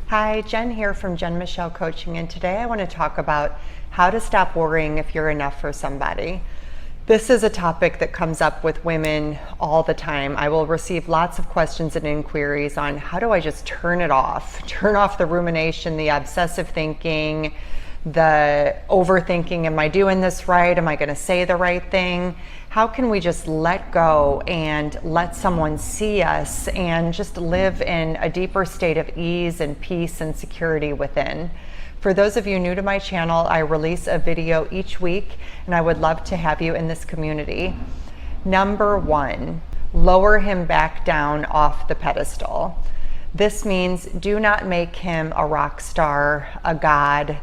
Hi, Jen here from Jen Michelle Coaching, and today I want to talk about how to stop worrying if you're enough for somebody. This is a topic that comes up with women all the time. I will receive lots of questions and inquiries on how do I just turn off the rumination, the obsessive thinking, the overthinking. Am I doing this right? Am I going to say the right thing? How can we just let go and let someone see us and just live in a deeper state of ease and peace and security within? For those of you new to my channel, I release a video each week, and I would love to have you in this community. Number one, lower him back down off the pedestal. This means do not make him a rock star, a god,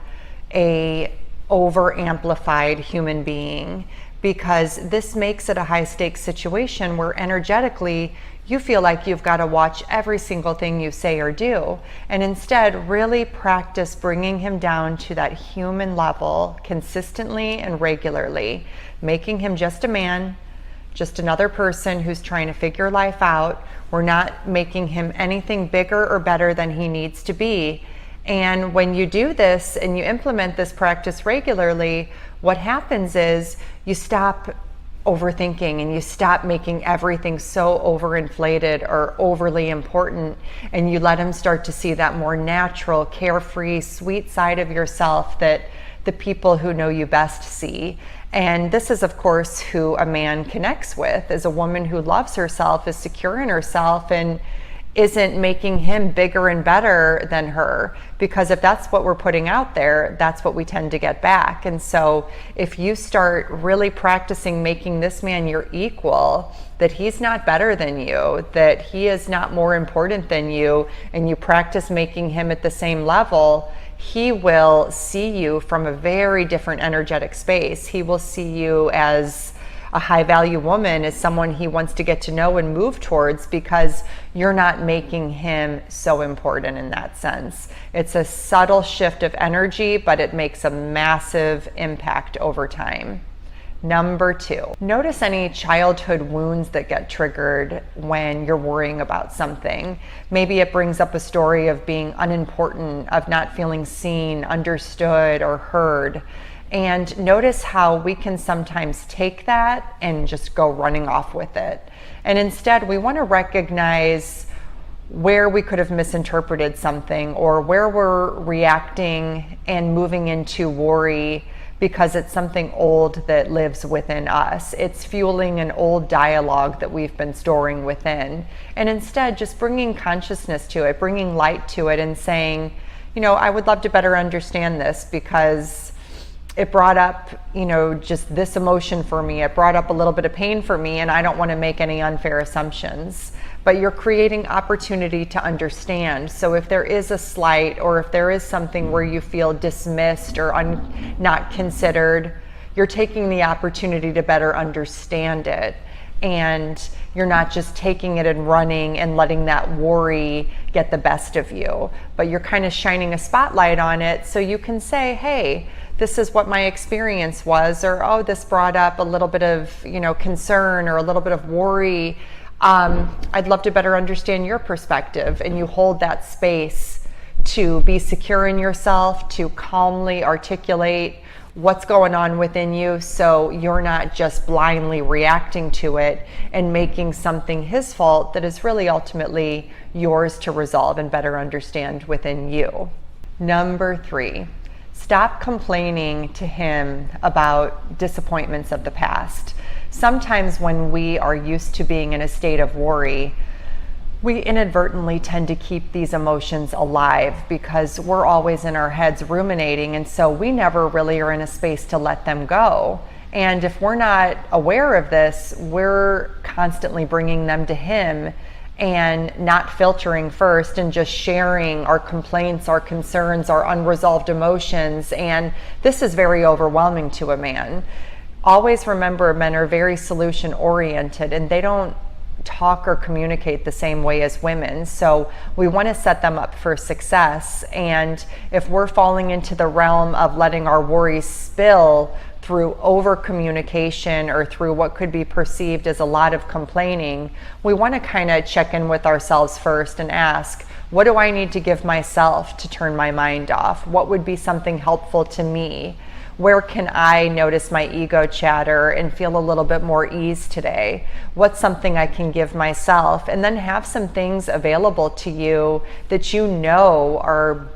a over-amplified human being, because this makes it a high-stakes situation where energetically you feel like you've got to watch every single thing you say or do, and instead really practice bringing him down to that human level consistently and regularly, making him just a man, just another person who's trying to figure life out. We're not making him anything bigger or better than he needs to be. And when you do this and you implement this practice regularly, what happens is you stop overthinking and you stop making everything so overinflated or overly important, and you let him start to see that more natural, carefree, sweet side of yourself that the people who know you best see. And this is, of course, who a man connects with, is a woman who loves herself, is secure in herself, and isn't making him bigger and better than her, because if that's what we're putting out there, that's what we tend to get back. And so if you start really practicing making this man your equal, that he's not better than you, that he is not more important than you, and you practice making him at the same level, he will see you from a very different energetic space. He will see you as a high value woman, as someone he wants to get to know and move towards, because you're not making him so important in that sense. It's a subtle shift of energy, but it makes a massive impact over time. Number two, notice any childhood wounds that get triggered when you're worrying about something. Maybe it brings up a story of being unimportant, of not feeling seen, understood, or heard. And notice how we can sometimes take that and just go running off with it. And instead, we want to recognize where we could have misinterpreted something, or where we're reacting and moving into worry because it's something old that lives within us. It's fueling an old dialogue that we've been storing within. And instead, just bringing consciousness to it, bringing light to it, and saying, I would love to better understand this, because it brought up, just this emotion for me. It brought up a little bit of pain for me, and I don't want to make any unfair assumptions. But you're creating opportunity to understand. So if there is a slight, or if there is something where you feel dismissed or not considered, you're taking the opportunity to better understand it. And you're not just taking it and running and letting that worry get the best of you, but you're kind of shining a spotlight on it so you can say, hey, this is what my experience was, or, oh, this brought up a little bit of, concern or a little bit of worry. I'd love to better understand your perspective. And you hold that space to be secure in yourself, to calmly articulate what's going on within you, so you're not just blindly reacting to it and making something his fault that is really ultimately yours to resolve and better understand within you. Number three, stop complaining to him about disappointments of the past. Sometimes when we are used to being in a state of worry, we inadvertently tend to keep these emotions alive because we're always in our heads ruminating, and so we never really are in a space to let them go. And if we're not aware of this, we're constantly bringing them to him and not filtering first and just sharing our complaints, our concerns, our unresolved emotions. And this is very overwhelming to a man. Always remember, men are very solution oriented, and they don't talk or communicate the same way as women. So we want to set them up for success. And if we're falling into the realm of letting our worries spill through over communication or through what could be perceived as a lot of complaining, we want to kind of check in with ourselves first and ask, what do I need to give myself to turn my mind off? What would be something helpful to me? Where can I notice my ego chatter and feel a little bit more ease today? What's something I can give myself? And then have some things available to you that you know are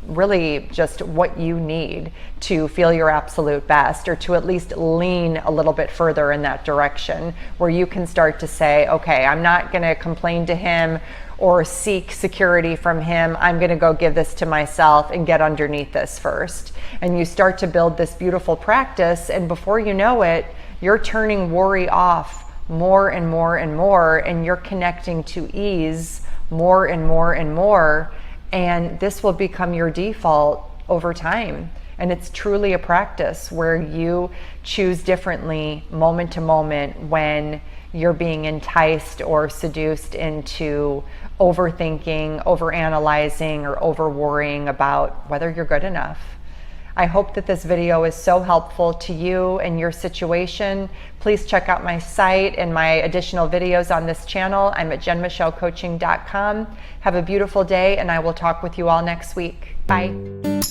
really just what you need to feel your absolute best, or to at least lean a little bit further in that direction, where you can start to say, okay, I'm not going to complain to him or seek security from him. I'm going to go give this to myself and get underneath this first. And you start to build this beautiful practice, and before you know it, you're turning worry off more and more and more, and you're connecting to ease more and more and more. And this will become your default over time. And it's truly a practice where you choose differently moment to moment when you're being enticed or seduced into overthinking, overanalyzing, or over worrying about whether you're good enough. I hope that this video is so helpful to you and your situation. Please check out my site and my additional videos on this channel. I'm at jenmichellecoaching.com. Have a beautiful day, and I will talk with you all next week. Bye.